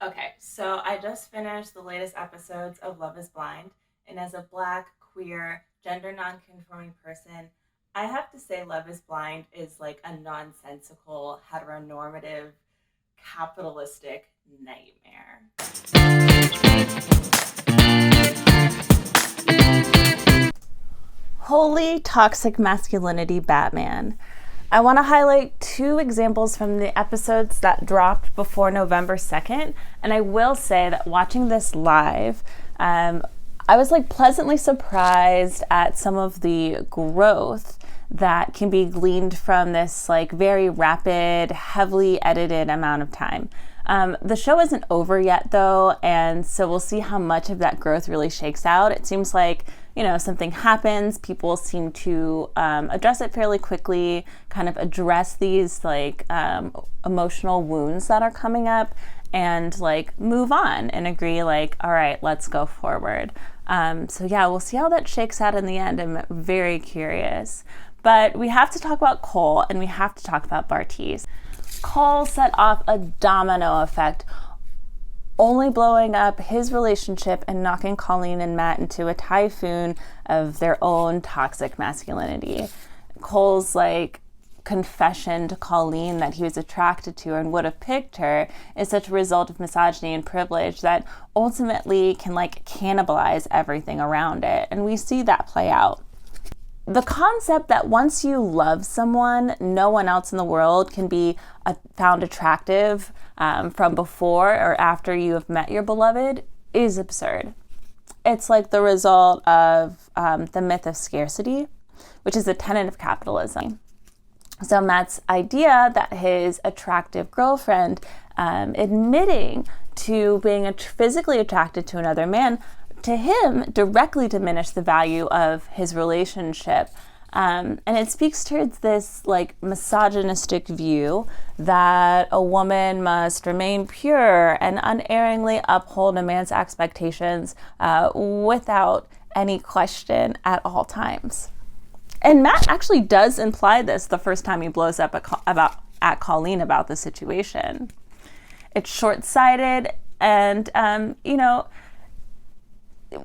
Okay, so I just finished the latest episodes of Love is Blind, and as a black, queer, gender non-conforming person, I have to say Love is Blind is like a nonsensical, heteronormative, capitalistic nightmare. Holy toxic masculinity, Batman. I want to highlight two examples from the episodes that dropped before November 2nd. And I will say that watching this live, I was like pleasantly surprised at some of the growth that can be gleaned from this like very rapid, heavily edited amount of time. The show isn't over yet though, and so we'll see how much of that growth really shakes out. It seems like, something happens, people seem to address it fairly quickly, kind of address these like emotional wounds that are coming up, and like move on and agree like, all right, let's go forward. So yeah, we'll see how that shakes out in the end. I'm very curious. But we have to talk about Cole and we have to talk about Bartiz. Cole set off a domino effect, only blowing up his relationship and knocking Colleen and Matt into a typhoon of their own toxic masculinity. Cole's like confession to Colleen that he was attracted to her and would have picked her is such a result of misogyny and privilege that ultimately can like cannibalize everything around it. And we see that play out. The concept that once you love someone, no one else in the world can be found attractive from before or after you have met your beloved is absurd. It's like the result of the myth of scarcity, which is a tenet of capitalism. So Matt's idea that his attractive girlfriend admitting to being physically attracted to another man, to him, directly diminished the value of his relationship. And it speaks towards this like misogynistic view that a woman must remain pure and unerringly uphold a man's expectations without any question at all times. And Matt actually does imply this the first time he blows up at Colleen about the situation. It's short-sighted and,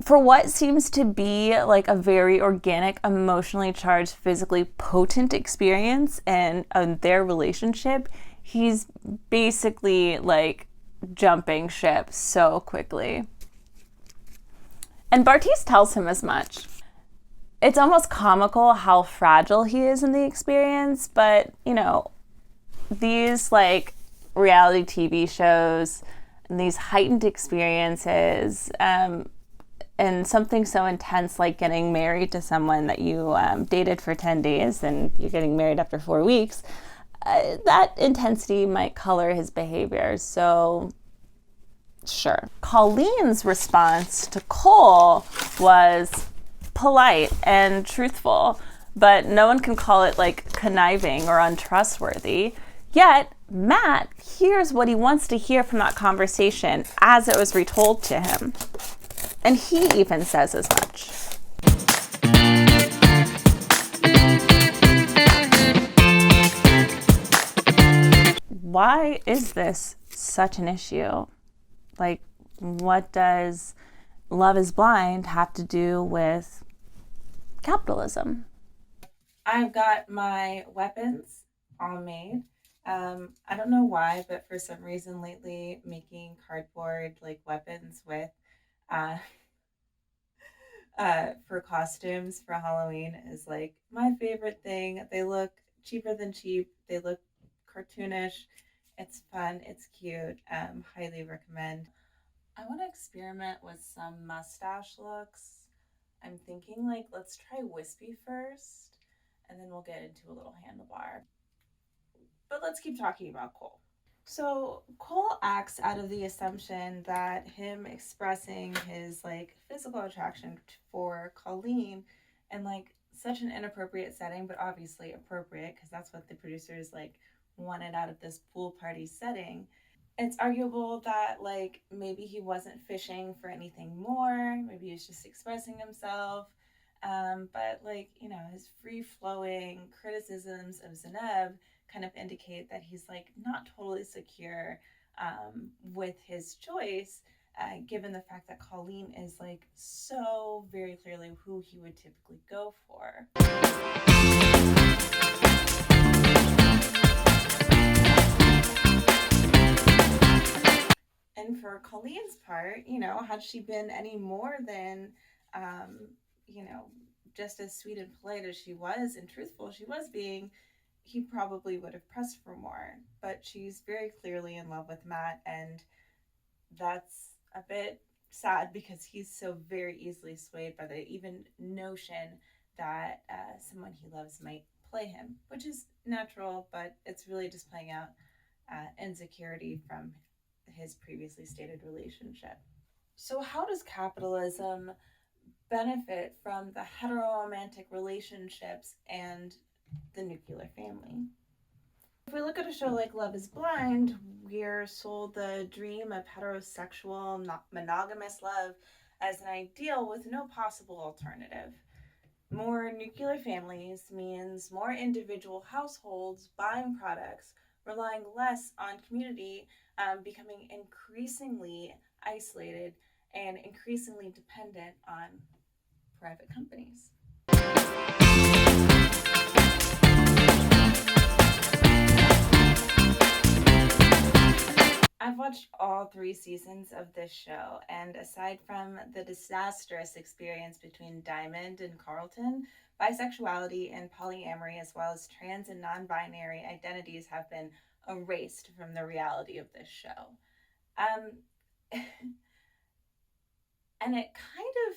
for what seems to be like a very organic, emotionally charged, physically potent experience and their relationship, he's basically like jumping ship so quickly. And Bartiz tells him as much. It's almost comical how fragile he is in the experience, but, these like reality TV shows and these heightened experiences, and something so intense like getting married to someone that you dated for 10 days and you're getting married after 4 weeks, that intensity might color his behavior. So, sure. Colleen's response to Cole was polite and truthful, but no one can call it like conniving or untrustworthy. Yet, Matt hears what he wants to hear from that conversation as it was retold to him. And he even says as much. Why is this such an issue? Like, what does Love is Blind have to do with capitalism? I've got my weapons all made. I don't know why, but for some reason lately, making cardboard like weapons with uh, for costumes for Halloween is like my favorite thing. They look cheaper than cheap. They look cartoonish. It's fun. It's cute. Highly recommend. I want to experiment with some mustache looks. I'm thinking like let's try wispy first, and then we'll get into a little handlebar. But let's keep talking about Cole. So Cole acts out of the assumption that him expressing his like physical attraction for Colleen and like such an inappropriate setting, but obviously appropriate because that's what the producers like wanted out of this pool party setting. It's arguable that like maybe he wasn't fishing for anything more, maybe he was just expressing himself. But like, his free flowing criticisms of Zeneb kind of indicate that he's like not totally secure with his choice, given the fact that Colleen is like so very clearly who he would typically go for. And for Colleen's part, had she been any more than, um, just as sweet and polite as she was and truthful she was being, he probably would have pressed for more. But she's very clearly in love with Matt, and that's a bit sad because he's so very easily swayed by the even notion that someone he loves might play him, which is natural, but it's really just playing out insecurity from his previously stated relationship. So, how does capitalism benefit from the heteroromantic relationships and the nuclear family? If we look at a show like Love is Blind, we're sold the dream of heterosexual, monogamous love as an ideal with no possible alternative. More nuclear families means more individual households buying products, relying less on community, becoming increasingly isolated and increasingly dependent on private companies. I've watched all 3 seasons of this show, and aside from the disastrous experience between Diamond and Carlton, bisexuality and polyamory, as well as trans and non binary identities, have been erased from the reality of this show. And it kind of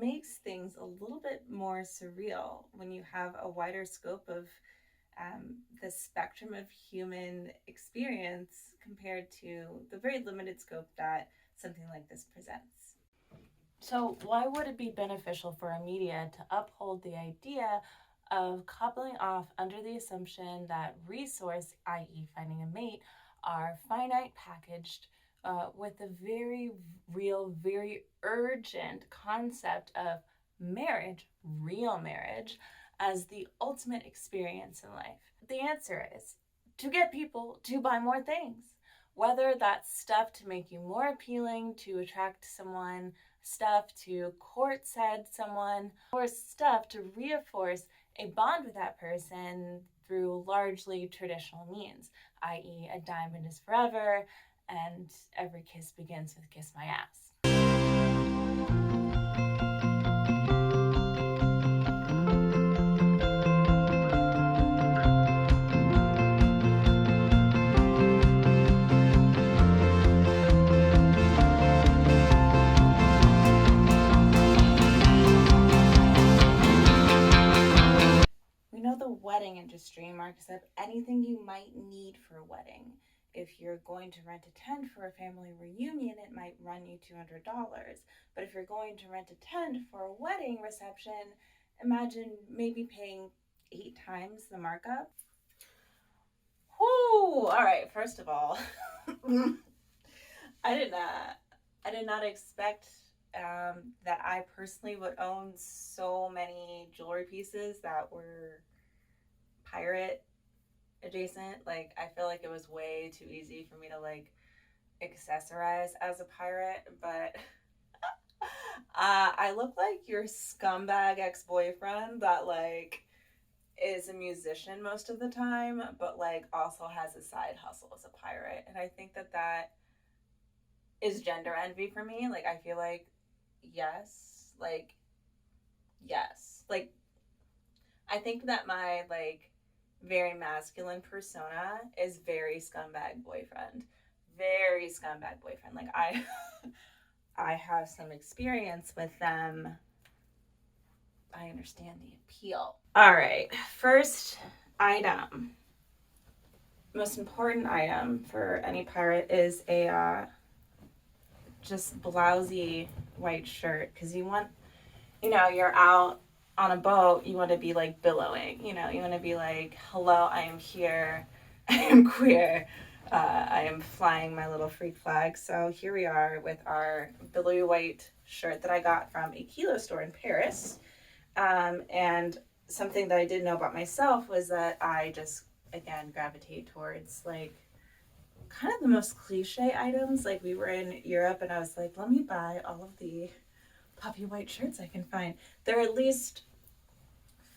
makes things a little bit more surreal when you have a wider scope of the spectrum of human experience compared to the very limited scope that something like this presents. So, why would it be beneficial for a media to uphold the idea of coupling off under the assumption that resource, i.e., finding a mate, are finite packaged with the very real, very urgent concept of marriage, real marriage, as the ultimate experience in life? The answer is to get people to buy more things. Whether that's stuff to make you more appealing, to attract someone, stuff to court said someone, or stuff to reinforce a bond with that person through largely traditional means, i.e., a diamond is forever and every kiss begins with kiss my ass. We know the wedding industry marks up anything you might need for a wedding. If you're going to rent a tent for a family reunion, it might run you $200. But if you're going to rent a tent for a wedding reception, imagine maybe paying 8 times the markup. Whoo! All right, first of all, I did not expect that I personally would own so many jewelry pieces that were pirate adjacent. Like, I feel like it was way too easy for me to like accessorize as a pirate, but I look like your scumbag ex-boyfriend that like is a musician most of the time, but like also has a side hustle as a pirate. And I think that is gender envy for me. Like, I feel like yes, like I think that my like very masculine persona is very scumbag boyfriend. Very scumbag boyfriend. Like, I have some experience with them. I understand the appeal. All right, first item. Most important item for any pirate is a just blousy white shirt, because you want, you're out on a boat, you want to be like billowing, you want to be like, hello, I am here, I am queer, I am flying my little freak flag. So here we are with our billowy white shirt that I got from a Kilo store in Paris. And something that I didn't know about myself was that I just, again, gravitate towards like kind of the most cliche items. Like we were in Europe and I was like, let me buy all of the puppy white shirts I can find. There are at least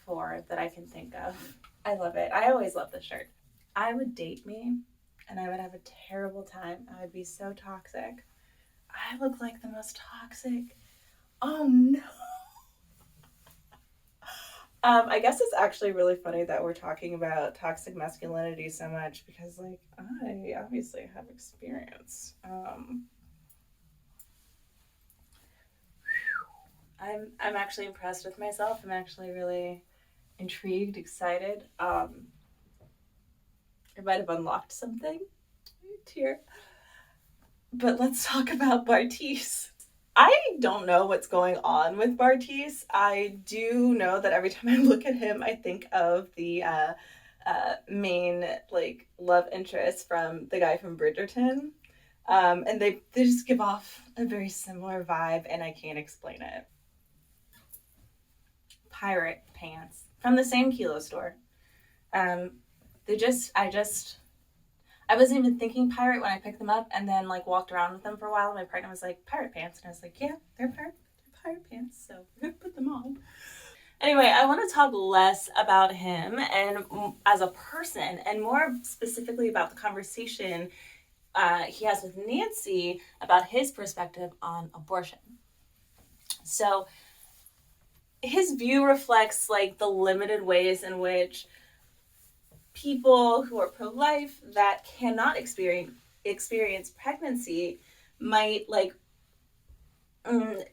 4 that I can think of. I love it. I always love the shirt. I would date me and I would have a terrible time. I would be so toxic. I look like the most toxic. Oh no. I guess it's actually really funny that we're talking about toxic masculinity so much because, like, I obviously have experience. I'm actually impressed with myself. I'm actually really intrigued, excited. I might have unlocked something here. But let's talk about Bartiz. I don't know what's going on with Bartiz. I do know that every time I look at him, I think of the main like love interest from the guy from Bridgerton, and they just give off a very similar vibe, and I can't explain it. Pirate pants from the same Kilo store. I wasn't even thinking pirate when I picked them up, and then like walked around with them for a while. My partner was like, pirate pants, and I was like, yeah, they're pirate pants, so we're gonna put them on. Anyway, I want to talk less about him and as a person, and more specifically about the conversation he has with Nancy about his perspective on abortion. So his view reflects like the limited ways in which people who are pro-life that cannot experience pregnancy might like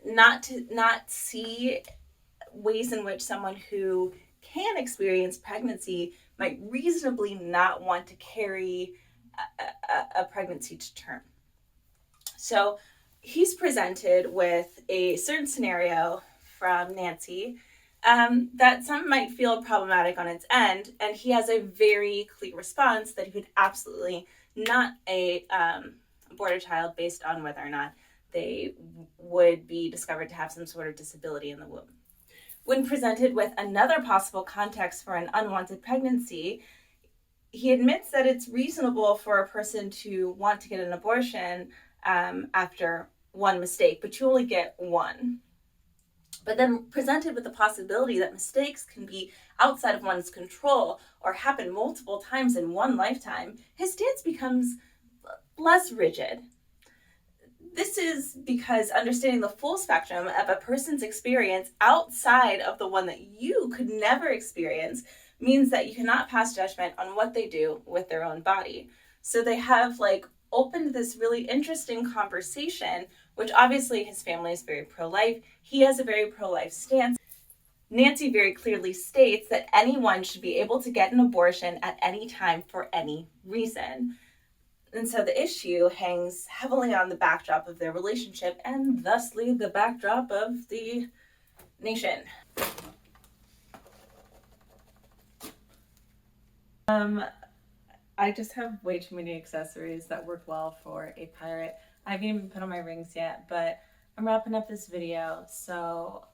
not see ways in which someone who can experience pregnancy might reasonably not want to carry a pregnancy to term. So he's presented with a certain scenario from Nancy that some might feel problematic on its end, and he has a very clear response that he would absolutely not abort a child based on whether or not they would be discovered to have some sort of disability in the womb. When presented with another possible context for an unwanted pregnancy, he admits that it's reasonable for a person to want to get an abortion after one mistake, but you only get one. But then presented with the possibility that mistakes can be outside of one's control or happen multiple times in one lifetime, his stance becomes less rigid. This is because understanding the full spectrum of a person's experience outside of the one that you could never experience means that you cannot pass judgment on what they do with their own body. So they have like opened this really interesting conversation, which obviously his family is very pro-life. He has a very pro-life stance. Nancy very clearly states that anyone should be able to get an abortion at any time for any reason. And so the issue hangs heavily on the backdrop of their relationship and thusly the backdrop of the nation. I just have way too many accessories that work well for a pirate. I haven't even put on my rings yet, but I'm wrapping up this video, so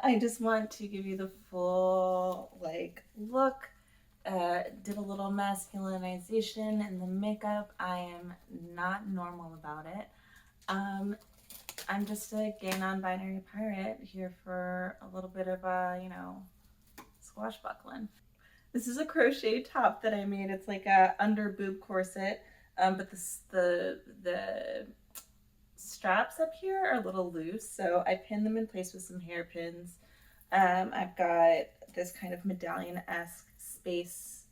I just want to give you the full like look. Did a little masculinization in the makeup. I am not normal about it. I'm just a gay non-binary pirate here for a little bit of a, swashbuckling. This is a crochet top that I made. It's like a under boob corset, but the straps up here are a little loose, so I pinned them in place with some hairpins. I've got this kind of medallion-esque space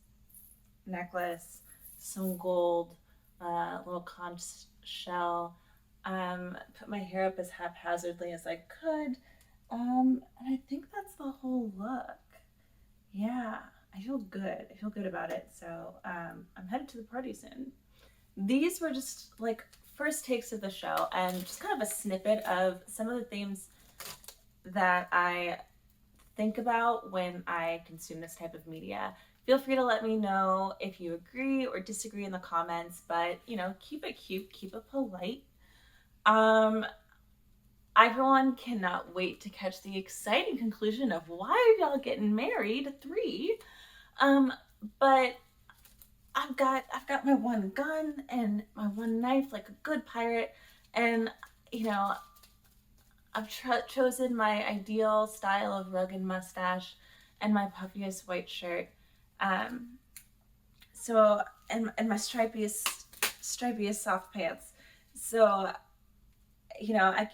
necklace, some gold, little conch shell. Put my hair up as haphazardly as I could, and I think that's the whole look. Yeah, I feel good. I feel good about it. So I'm headed to the party soon. These were just like first takes of the show and just kind of a snippet of some of the themes that I think about when I consume this type of media. Feel free to let me know if you agree or disagree in the comments, but keep it cute, keep it polite. Everyone cannot wait to catch the exciting conclusion of why are y'all getting married 3. But I've got my one gun and my one knife like a good pirate, and you know, I've chosen my ideal style of rugged mustache and my puffiest white shirt. Um, so and my stripiest soft pants. So I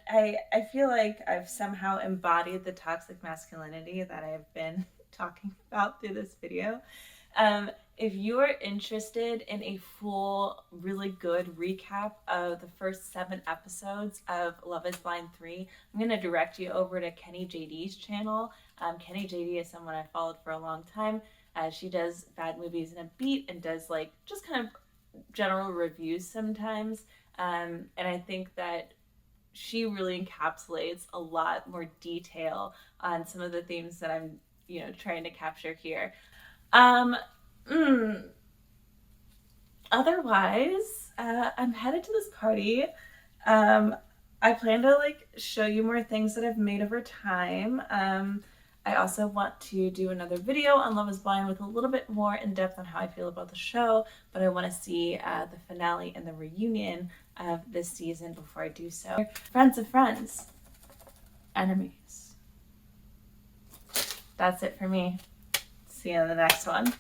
feel like I've somehow embodied the toxic masculinity that I've been talking about through this video. If you are interested in a full, really good recap of the first 7 episodes of Love is Blind 3, I'm going to direct you over to Kenny JD's channel. Kenny JD is someone I followed for a long time. She does Bad Movies in a Beat and does like just kind of general reviews sometimes. And I think that she really encapsulates a lot more detail on some of the themes that I'm, trying to capture here. Um, Otherwise, I'm headed to this party. I plan to like show you more things that I've made over time. I also want to do another video on Love is Blind with a little bit more in depth on how I feel about the show, but I want to see the finale and the reunion of this season before I do so. Friends of friends, enemies. That's it for me. See you in the next one.